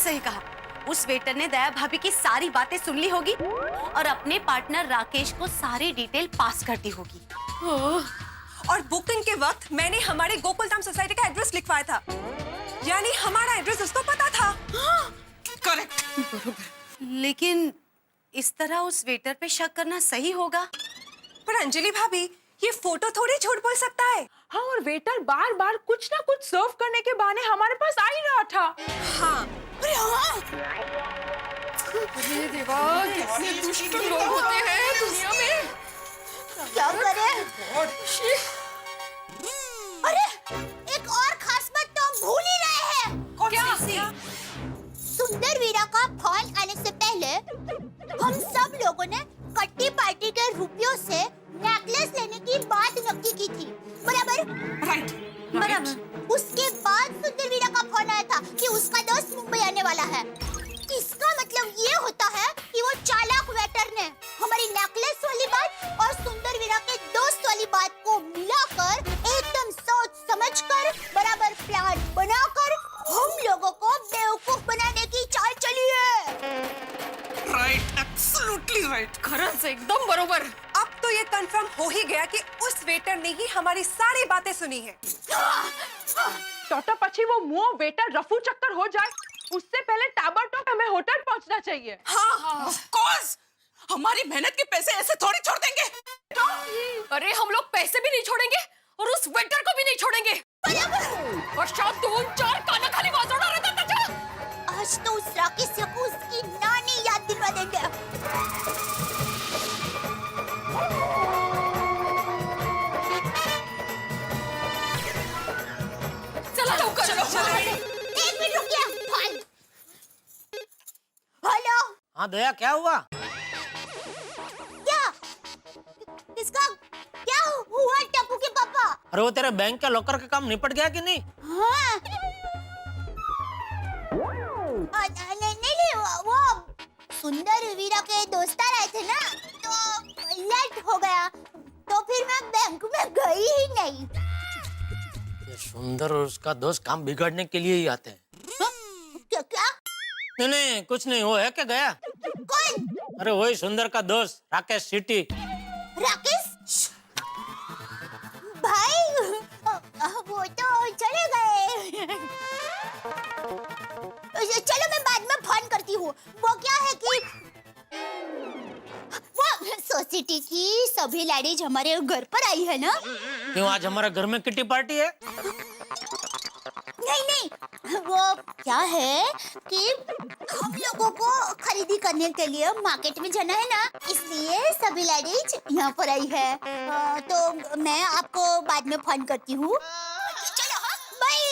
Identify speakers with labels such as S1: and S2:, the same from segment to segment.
S1: सही कहा। उस वेटर ने दया भाभी की सारी बातें सुन ली होगी और अपने पार्टनर राकेश को सारी डिटेल पास कर दी होगी।
S2: और बुकिंग के वक्त मैंने हमारे गोकुलधाम सोसाइटी का एड्रेस लिखवाया था, यानी हमारा एड्रेस उसको पता था।
S3: करेक्ट।
S1: लेकिन इस तरह उस वेटर पे शक करना सही होगा?
S2: पर अंजलि भाभी, ये फोटो थोड़ी झूठ बोल सकता है।
S4: हाँ, और वेटर बार बार कुछ ना कुछ सर्व करने के बहाने हमारे पास आ ही रहा था।
S2: हाँ।
S3: अरे हाँ, अरे देवा, कितने दुष्ट लोग होते हैं दुनिया में।
S5: क्या करें? अरे एक और खास बात तो हम भूल ही रहे हैं।
S3: क्या?
S5: सुंदर वीरा का फोन आने से पहले हम सब लोगों ने कट्टी पार्टी के रुपयों से नेकलेस लेने की बात नक्की की थी, बराबर?
S3: राइट।
S5: बराबर। उसके बाद सुंदर वीरा का फोन आया था कि उसका दोस्त मुंबई आने वाला है। इसका मतलब ये होता है कि वो चालाक वेटर ने हमारी नेकलेस वाली बात और सुंदर वीरा के दोस्त वाली बात को मिलाकर एकदम सोच समझकर बराबर प्लान बनाकर हम लोगों को बेवकूफ बनाने की चाल चली है।
S3: Right, absolutely right. खरंच एकदम बरोबर।
S2: अब तो ये कंफर्म हो ही गया कि उस वेटर ने ही हमारी सारी बातें सुनी है।
S4: तो पछी वो मुंह वेटर रफू चक्कर हो जाए, उससे पहले ताबड़तोड़ हमें होटल पहुंचना चाहिए।
S3: हाँ, ऑफ कोर्स। हमारी मेहनत के पैसे ऐसे थोड़ी छोड़ देंगे। अरे हम लोग पैसे भी नहीं छोड़ेंगे और उस वेटर को भी नहीं छोड़ेंगे। और शायद 2-4 काना खाली वाजोड़ा रहता था।
S5: आज तो उस राकेश को उसकी नानी याद दिलवा देंगे।
S3: चलो।
S5: एक मिनट रुकिए। हेलो।
S6: हाँ दया, क्या हुआ?
S5: क्या? इसका क्या हुआ टप्पू के पापा?
S6: अरे वो तेरे बैंक का लॉकर का काम निपट गया कि नहीं?
S5: हाँ। नहीं, वो सुंदर वीरा के दोस्त आए थे ना, तो लेट हो गया, तो फिर मैं बैंक में गई ही नहीं।
S6: ये सुंदर और उसका दोस्त काम बिगाड़ने के लिए ही आते हैं।
S5: क्या?
S6: नहीं, कुछ नहीं। वो है क्या गया?
S5: कौन?
S6: अरे वही सुंदर का दोस्त राकेश सिटी।
S5: राकेश भाई, वो तो चले गए। चलो मैं बाद में फोन करती हूँ। वो क्या है कि वो सोसाइटी की सभी लेडीज हमारे घर पर आई है ना।
S6: क्यों, आज हमारे घर में किटी पार्टी है?
S5: नहीं, वो क्या है कि हम लोगों को खरीदी करने के लिए मार्केट में जाना है ना, इसलिए सभी लेडीज यहाँ पर आई है। तो मैं आपको बाद में फोन करती हूँ। चलो, बाय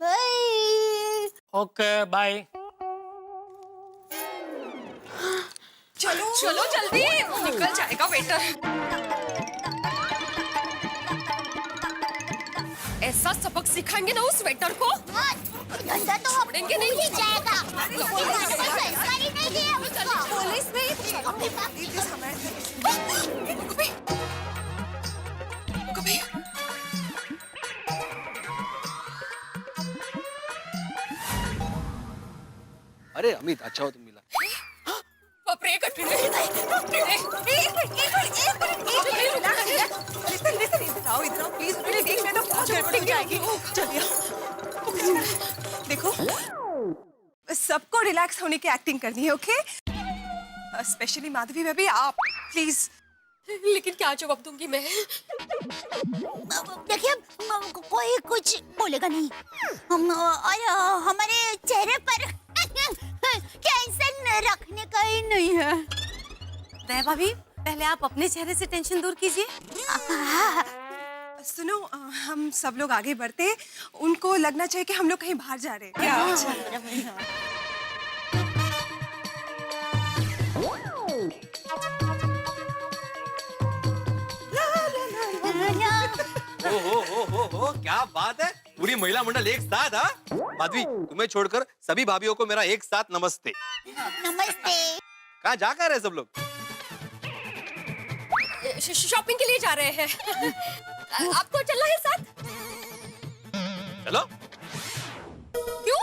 S5: बाय।
S6: Okay bye.
S3: चलो जल्दी, निकल जाएगा वेटर। ऐसा सबक सिखाएंगे ना उस वेटर को।
S5: धंधा तो
S3: छोड़ेंगे नहीं।
S5: ही जाएगा। संस्कारी नहीं है उसको।
S2: पुलिस में
S7: अरे अमित, अच्छा हो तुम मिला।
S3: बाप रे,
S2: देखो, सबको रिलैक्स होने की एक्टिंग करनी है, ओके? स्पेशली माधवी बेबी, आप प्लीज।
S3: लेकिन क्या जवाब दूंगी मैं?
S5: देखिए, कोई कुछ बोलेगा नहीं। और हमारे चेहरे पर टेंशन रखने का ही नहीं है।
S1: दया भाभी, पहले आप अपने चेहरे से टेंशन दूर कीजिए।
S2: सुनो, हम सब लोग आगे बढ़ते, उनको लगना चाहिए कि हम लोग कहीं बाहर जा रहे हैं।
S7: हो, क्या बात है, पूरी महिला मंडल एक साथ। हाँ माधवी, तुम्हें छोड़कर सभी भाभीियों को मेरा एक साथ नमस्ते।
S5: नमस्ते।
S7: कहाँ जा कर रहे सब लोग?
S3: शॉपिंग के लिए जा रहे हैं। आपको चलना है साथ?
S7: चलो।
S3: क्यों?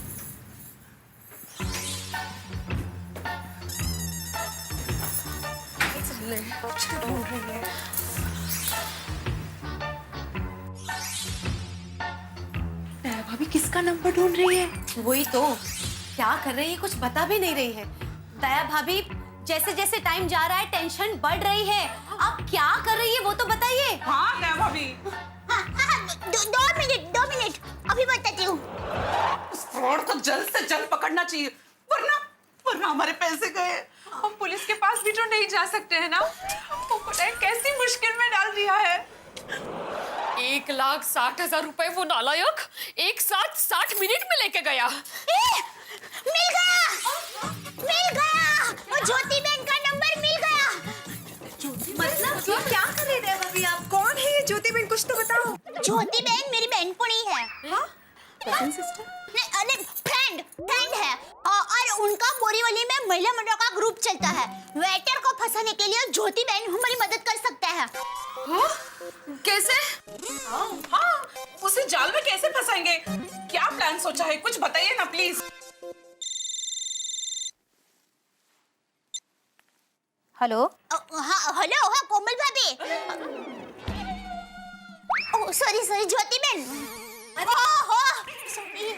S2: ढूंढ रही है?
S4: दया भाभी किसका नंबर ढूंढ रही है?
S1: वही तो, क्या कर रही है कुछ बता भी नहीं रही है। दया भाभी, जैसे जैसे टाइम जा रहा है टेंशन बढ़ रही है। अब क्या कर रही है वो तो बताइए।
S4: हाँ दया भाभी,
S5: दो मिनट अभी बताती हूँ।
S4: उस फ्रॉड को जल्द से जल्द पकड़ना चाहिए, वरना हमारे पैसे गए। हम पुलिस के पास भी तो नहीं जा सकते हैं ना। वो पता है कैसी मुश्किल में डाल दिया है।
S3: 1,60,000 रुपए वो नालायक एक साथ 60 मिनट में लेके गया।
S5: मिल गया वो ज्योति बहन का नंबर मिल गया।
S1: मतलब ये क्या कर रही है भाभी आप?
S2: कौन है ये ज्योति बहन, कुछ तो बताओ।
S5: ज्योति बहन मेरी बहनपनी है।
S2: हाँ?
S5: फ्रेंड है और उनका बोरीवली में महिला मंडल का ग्रुप चलता है। वेटर को फंसाने के लिए ज्योति बहन हमारी मदद कर सकते हैं।
S3: कैसे?
S4: हाँ, उसे जाल में कैसे फंसाएंगे? क्या प्लान सोचा है, कुछ बताइए ना प्लीज।
S5: हेलो। हाँ हेलो, हाँ कोमल भाभी। ओह सॉरी ज्योति बहन। सॉरी।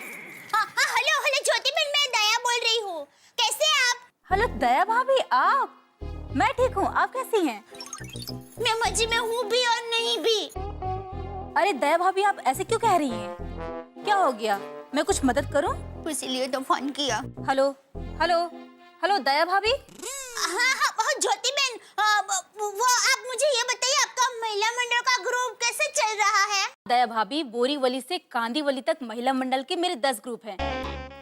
S5: हाँ हेलो ज्योति बहन, मैं दया बोल रही हूँ। कैसे हैं आप?
S8: हेलो दया भाभी, आप? मैं ठीक हूँ, आप कैसी हैं?
S5: मैं मजे में हूँ भी और नहीं भी।
S8: अरे दया भाभी, आप ऐसे क्यों कह रही हैं? क्या हो गया? मैं कुछ मदद करूँ?
S5: इसीलिए तो फोन किया।
S8: हेलो हेलो हेलो दया भाभी।
S5: हाँ ज्योति बहन, वो आप मुझे ये बताइए आपका महिला मंडल का ग्रुप कैसे चल रहा है?
S8: दया भाभी, बोरीवली से कांदीवली तक महिला मंडल के मेरे 10 ग्रुप हैं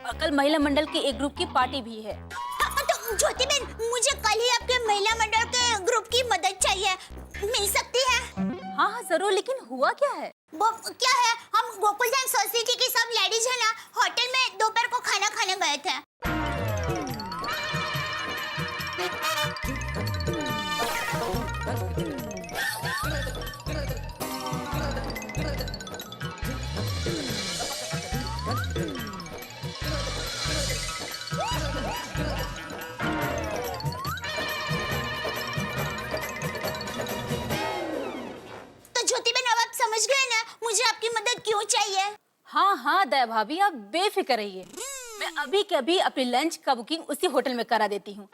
S8: और कल महिला मंडल के एक ग्रुप की पार्टी भी है।
S5: तो ज्योति बहन, मुझे कल ही आपके महिला मंडल के ग्रुप की मदद चाहिए, मिल सकती है?
S8: हाँ जरूर, लेकिन हुआ क्या है?
S5: वो क्या है, हम गोकुलधाम सोसाइटी की सब लेडीज है ना, होटल में दोपहर को खाना खाने गए थे। तो ज्योति बहन, अब आप समझ गए ना मुझे आपकी मदद क्यों चाहिए?
S8: हाँ दया भाभी, आप बेफिक्र रहिए। मैं अभी के अभी अपनी लंच का बुकिंग उसी होटल में करा देती हूँ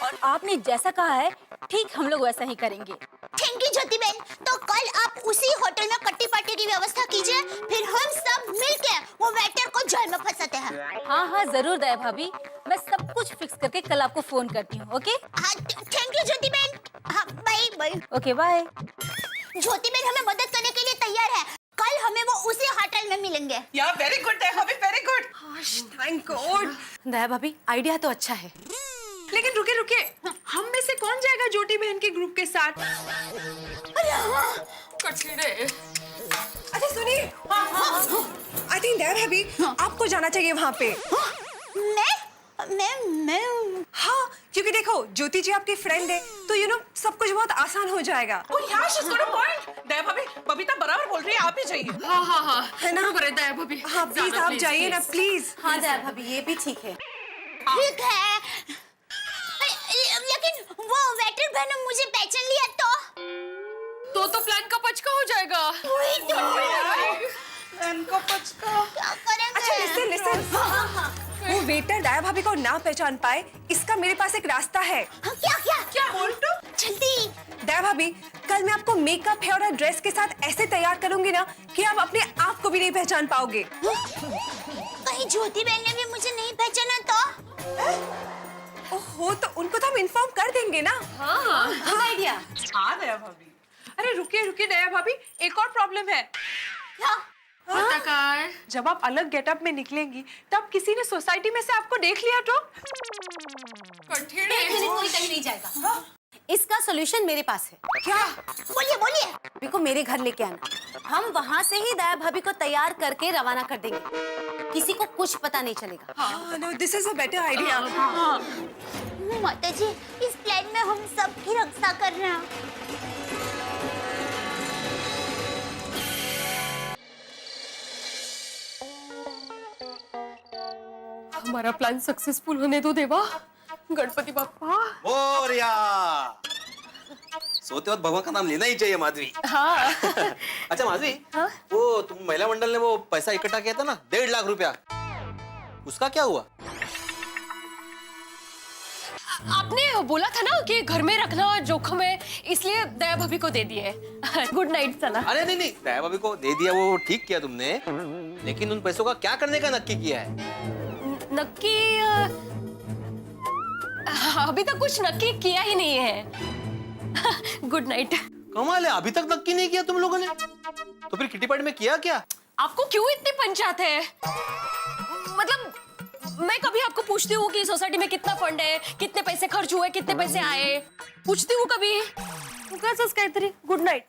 S8: और आपने जैसा कहा है ठीक हम लोग वैसा ही करेंगे।
S5: थैंक यू ज्योति बहन। तो कल आप उसी होटल में कट्टी पार्टी की व्यवस्था कीजिए, फिर हम सब मिलके वो वेटर को जेल में फंसाते हैं।
S8: हाँ जरूर दया भाभी, मैं सब कुछ फिक्स करके कल आपको फोन करती हूँ। ओके?
S5: हाँ थैंक यू ज्योति बहन। हाँ बाय।
S8: Okay bye.
S5: ज्योति बहन हमें मदद करने के लिए तैयार है, कल हमें वो उसी होटल में मिलेंगे।
S4: यार वेरी गुड दया भाभी, very good.
S2: Thank God.
S1: Daya भाभी, आइडिया तो अच्छा है,
S4: लेकिन रुके, हम में से कौन जाएगा ज्योति बहन के ग्रुप के साथ?
S3: कठिने।
S2: अच्छा सुनिए, आई थिंक दया भाभी आपको जाना चाहिए वहाँ पे।
S5: मैं
S2: हाँ, क्योंकि देखो ज्योति जी आपकी फ्रेंड है, तो यू नो सब कुछ बहुत आसान हो जाएगा।
S4: और यहाँ she's got a point। दया भाभी, बबीता बराबर बोल रही है, आप ही जाइए।
S3: हाँ
S2: है ना?
S3: बरोबर है दया भाभी।
S2: हाँ प्लीज आप जाइए ना प्लीज।
S1: हाँ दया भाभी ये भी ठीक है।
S5: ठीक है, लेकिन वो वेटर बहन मुझे पहचान लिया
S3: तो प्लान का पचका हो जाएगा।
S5: वही तो
S4: इनको पचका।
S5: क्या करेंगे?
S2: अच्छा लिसन। वो वेटर दया भाभी को ना पहचान पाए, इसका मेरे पास एक रास्ता है।
S5: हाँ, क्या
S4: बोल तो।
S5: जल्दी।
S2: दया भाभी, कल मैं आपको मेकअप हेयर और ड्रेस के साथ ऐसे तैयार करूंगी ना कि आप अपने आप को भी नहीं पहचान पाओगे।
S5: कहीं ज्योति बहन ने भी मुझे नहीं पहचाना तो?
S2: ओहो, तो उनको तो हम इन्फॉर्म कर देंगे ना।
S1: Good idea.
S4: हाँ दया भाभी। अरे रुकिए दया भाभी, एक और प्रॉब्लम है।
S5: क्या?
S4: जब आप अलग गेटअप में निकलेंगी तब किसी ने सोसाइटी में से आपको देख लिया तो?
S1: कोई कहीं नहीं जाएगा। इसका सॉल्यूशन मेरे पास है।
S5: क्या? बोलिए।
S1: भाभी को मेरे घर लेके आना, हम वहाँ से ही दया भाभी को तैयार करके रवाना कर देंगे, किसी को कुछ पता नहीं चलेगा।
S2: हाँ, no, this is a better idea.
S5: माता जी, इस प्लान में हम सबकी रक्षा कर रहे हैं।
S3: हमारा प्लान सक्सेसफुल होने दो देवा। गणपति बाप्पा।
S7: मोरया। सोते वक्त भगवान का नाम लेना ही चाहिए माधवी।
S3: हाँ।
S7: अच्छा माधवी, वो तुम महिला मंडल ने वो पैसा इकट्ठा किया था ना, 1.5 लाख रुपया, उसका क्या हुआ?
S3: आपने बोला था ना कि घर में रखना जोखिम है, इसलिए दया भाभी को दे दिए। गुड नाइट सना।
S7: अरे नहीं, दया भाभी को दे दिया, वो ठीक किया तुमने, लेकिन उन पैसों का क्या करने का नक्की किया है?
S3: नक्की अभी तक कुछ नक्की किया ही नहीं है। Good night.
S7: कमाल है, अभी तक नक्की नहीं किया तुम लोगों ने? तो फिर किटी पार्टी में किया क्या?
S3: आपको क्यों इतनी पंचायत है? मतलब मैं कभी आपको पूछती हूँ कि सोसाइटी में कितना फंड है, कितने पैसे खर्च हुए, कितने पैसे आए, पूछती हूँ कभी? Good night.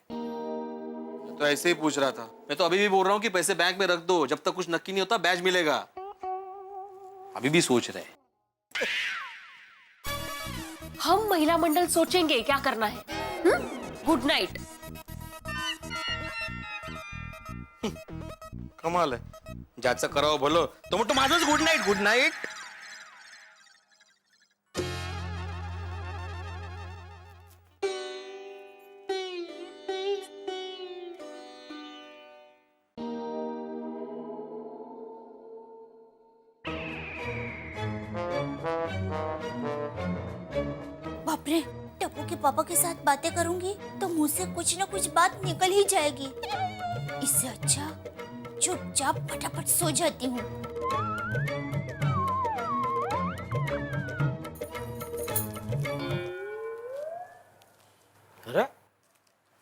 S7: तो ऐसे ही पूछ रहा था। मैं तो अभी भी बोल रहा हूँ कि पैसे बैंक में रख दो, जब तक कुछ नक्की नहीं होता बैच मिलेगा। अभी भी सोच रहे।
S3: हम महिला मंडल सोचेंगे क्या करना है। Good night.
S7: कमाल आहे, ज्याचं करावं भलं तो म्हणतो माझंच गुड नाईट, गुड नाईट।
S5: बाप रे, टप्पू के पापा के साथ बातें करूंगी तो मुंह से कुछ न कुछ बात निकल ही जाएगी। इससे अच्छा चुपचाप फटाफट सो जाती हूँ।
S6: अरे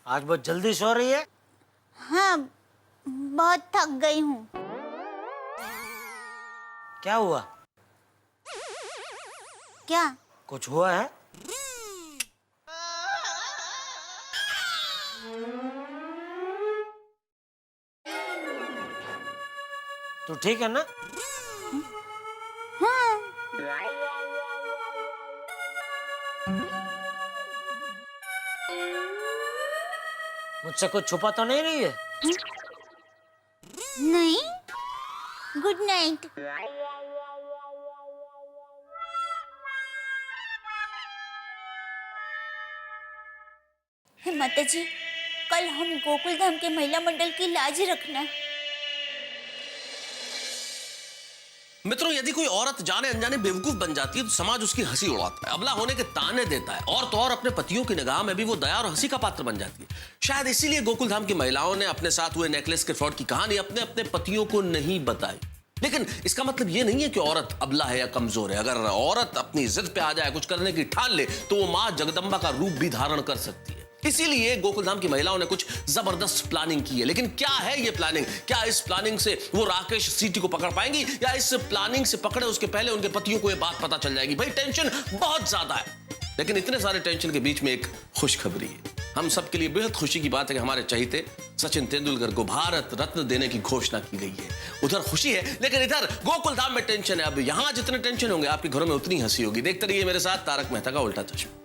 S6: आज बहुत जल्दी सो रही है।
S5: हाँ, बहुत थक गई हूँ।
S6: क्या हुआ?
S5: क्या?
S6: कुछ हुआ है? तू ठीक है ना?
S5: हाँ।
S6: मुझसे कुछ छुपा तो नहीं रही है?
S5: नहीं। Good night. माता जी, कल हम गोकुल धाम के महिला मंडल की लाज रखना।
S9: मित्रों, यदि कोई औरत जाने अनजाने बेवकूफ बन जाती है तो समाज उसकी हंसी उड़ाता है, अबला होने के ताने देता है, और तो और अपने पतियों की निगाह में भी वो दया और हंसी का पात्र बन जाती है। शायद इसीलिए गोकुल धाम की महिलाओं ने अपने साथ हुए नेकलेस के फ्रॉड की कहानी अपने अपने पतियों को नहीं बताई। लेकिन इसका मतलब ये नहीं है कि औरत अबला है या कमजोर है। अगर औरत अपनी जिद पे आ जाए, कुछ करने की ठान ले, तो वो मां जगदम्बा का रूप भी धारण कर सकती है। इसीलिए गोकुल धाम की महिलाओं ने कुछ जबरदस्त प्लानिंग की है। लेकिन क्या है ये प्लानिंग? क्या इस प्लानिंग से वो राकेश सीटी को पकड़ पाएंगी, या इस प्लानिंग से पकड़े उसके पहले उनके पतियों को ये बात पता चल जाएगी? भाई टेंशन बहुत ज्यादा है, लेकिन इतने सारे टेंशन के बीच में एक खुशखबरी है। हम सबके लिए बेहद खुशी की बात है कि हमारे चहीते सचिन तेंदुलकर को भारत रत्न देने की घोषणा की गई है। उधर खुशी है, लेकिन इधर गोकुल धाम में टेंशन है। अब यहां जितने टेंशन होंगे, आपके घरों में उतनी हंसी होगी। देखते रहिए मेरे साथ तारक मेहता का उल्टा चश्मा।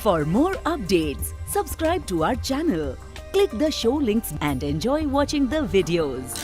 S10: For more updates, subscribe to our channel, click the show links and enjoy watching the videos.